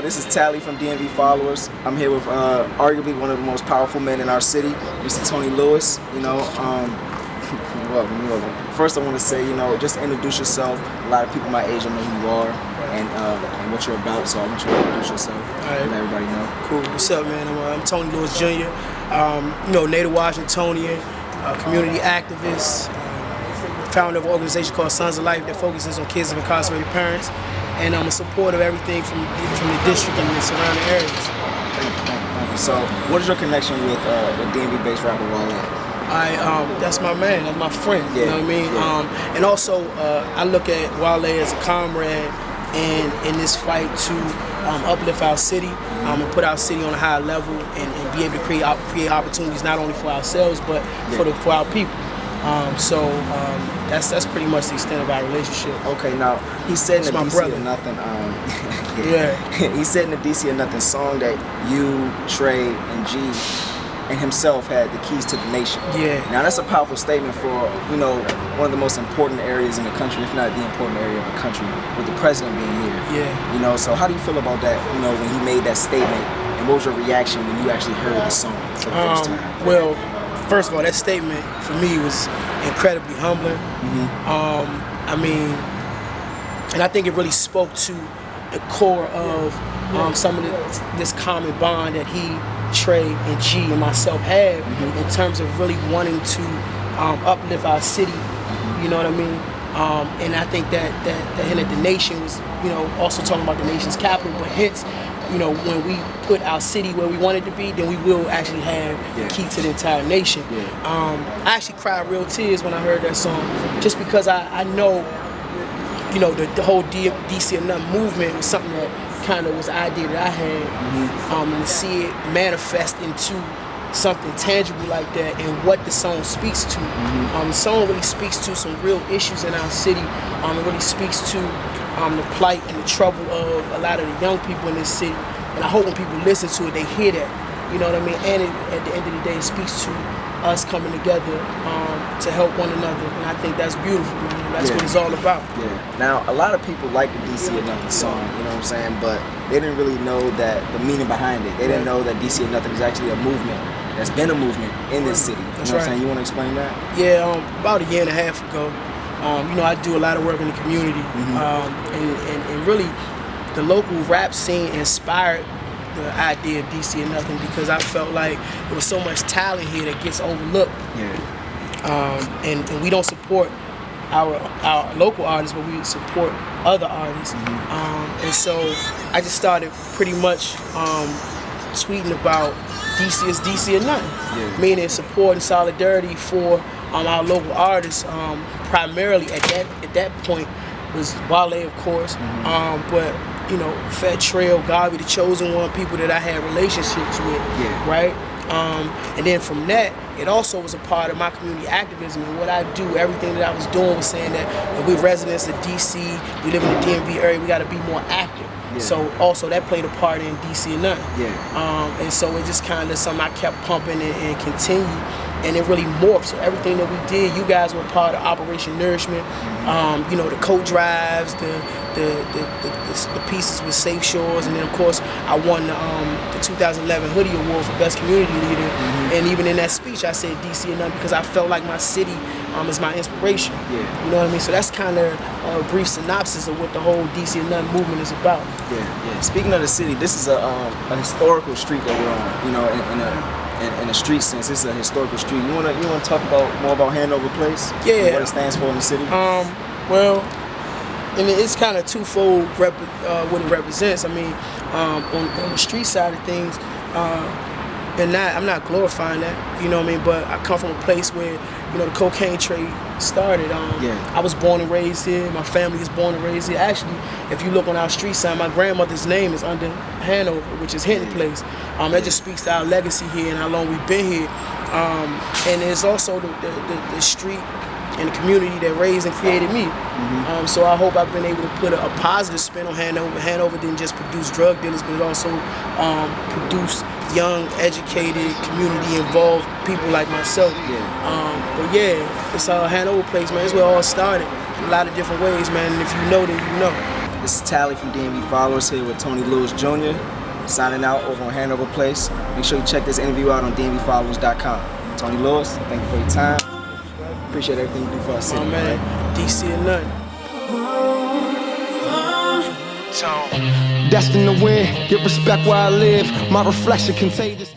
This is Tally from DMV Followers. I'm here with arguably one of the most powerful men in our city, Mr. Tony Lewis. You're welcome, you're welcome. First, I want to say, just introduce yourself. A lot of people my age don't know who you are and what you're about, so I want you to introduce yourself. All right. Let everybody know. Cool. What's up, man? I'm Tony Lewis Jr. Native Washingtonian, community activist, founder of an organization called Sons of Life that focuses on kids of incarcerated parents, and I'm a supporter of everything from the district and the surrounding areas. Thank you. So, what is your connection with DMV-based rapper Wale? That's my man, that's my friend, yeah, you know what I mean? Yeah. And also, I look at Wale as a comrade in this fight to uplift our city and put our city on a higher level and be able to create opportunities not only for ourselves but for our people. That's pretty much the extent of our relationship. Okay, now he said in the DC brother. or Nothing. Yeah. He said in the DC or Nothing song that you, Trey, and G, and himself had the keys to the nation. Yeah. Now that's a powerful statement for one of the most important areas in the country, if not the important area of the country, with the president being here. Yeah. So how do you feel about that? When he made that statement, and what was your reaction when you actually heard the song for the first time? Well, first of all, that statement for me was incredibly humbling. And I think it really spoke to the core of some of this common bond that he, Trey, and G, and myself have in terms of really wanting to uplift our city. You know what I mean? And I think that the nation was, also talking about the nation's capital, but hence, when we put our city where we want it to be, then we will actually have the key to the entire nation. I actually cried real tears when I heard that song, just because I know, the whole DC or Nothing movement was something that kind of was an idea that I had, and to see it manifest into something tangible like that and what the song speaks to. The song really speaks to some real issues in our city. It really speaks to the plight and the trouble of a lot of the young people in this city. And I hope when people listen to it, they hear that. You know what I mean? And at the end of the day, it speaks to us coming together to help one another. And I think that's beautiful, man. That's what it's all about. Yeah. Now, a lot of people like the DC or Nothing song, you know what I'm saying? But they didn't really know the meaning behind it. They didn't know that DC or Nothing is actually a movement. That's been a movement in this city. You know what I'm saying? You want to explain that? Yeah, about a year and a half ago, I do a lot of work in the community. And really, the local rap scene inspired the idea of DC or Nothing because I felt like there was so much talent here that gets overlooked. And we don't support our local artists, but we support other artists. And so I just started pretty much tweeting about DC is DC or Nothing, meaning support and solidarity for our local artists. Primarily at that point was Wale, of course, but Fat Trail, Garvey, The Chosen One, people that I had relationships with, right? And then from that, it also was a part of my community activism and what I do. Everything that I was doing was saying that we're residents of DC, we live in the DMV area, we got to be more active. So also that played a part in DC or Nothing. And so it just kind of something I kept pumping and continued, and it really morphed. So everything that we did, you guys were part of Operation Nourishment. The coat drives, the pieces with Safe Shores, and then of course I won the 2011 Hoodie Award for Best Community Leader. And even in that speech, I said DC or Nothing because I felt like my city is my inspiration. You know what I mean? So that's kind of a brief synopsis of what the whole DC or Nothing movement is about. Speaking of the city, this is a historical street that we're on. In a street sense, this is a historical street. You wanna talk more about Hanover Place? What it stands for in the city? It's kind of twofold what it represents. On the street side of things, I'm not glorifying that, you know what I mean? But I come from a place where, the cocaine trade started. I was born and raised here. My family is born and raised here. Actually, if you look on our street sign, my grandmother's name is under Hanover, which is Hinton Place. That just speaks to our legacy here and how long we've been here. And there's also the street and the community that raised and created me. So I hope I've been able to put a positive spin on Hanover. Hanover didn't just produce drug dealers, but it also produced young, educated, community-involved people like myself. It's Hanover Place, man. It's where it all started. A lot of different ways, man. And if you know, then you know. This is Tally from DMV Followers here with Tony Lewis Jr. signing out over on Hanover Place. Make sure you check this interview out on DMVFollowers.com. Tony Lewis, thank you for your time. Appreciate everything you do for our city. Oh man, right? DC or nothing. Destined to win, get respect where I live. My reflection contagious.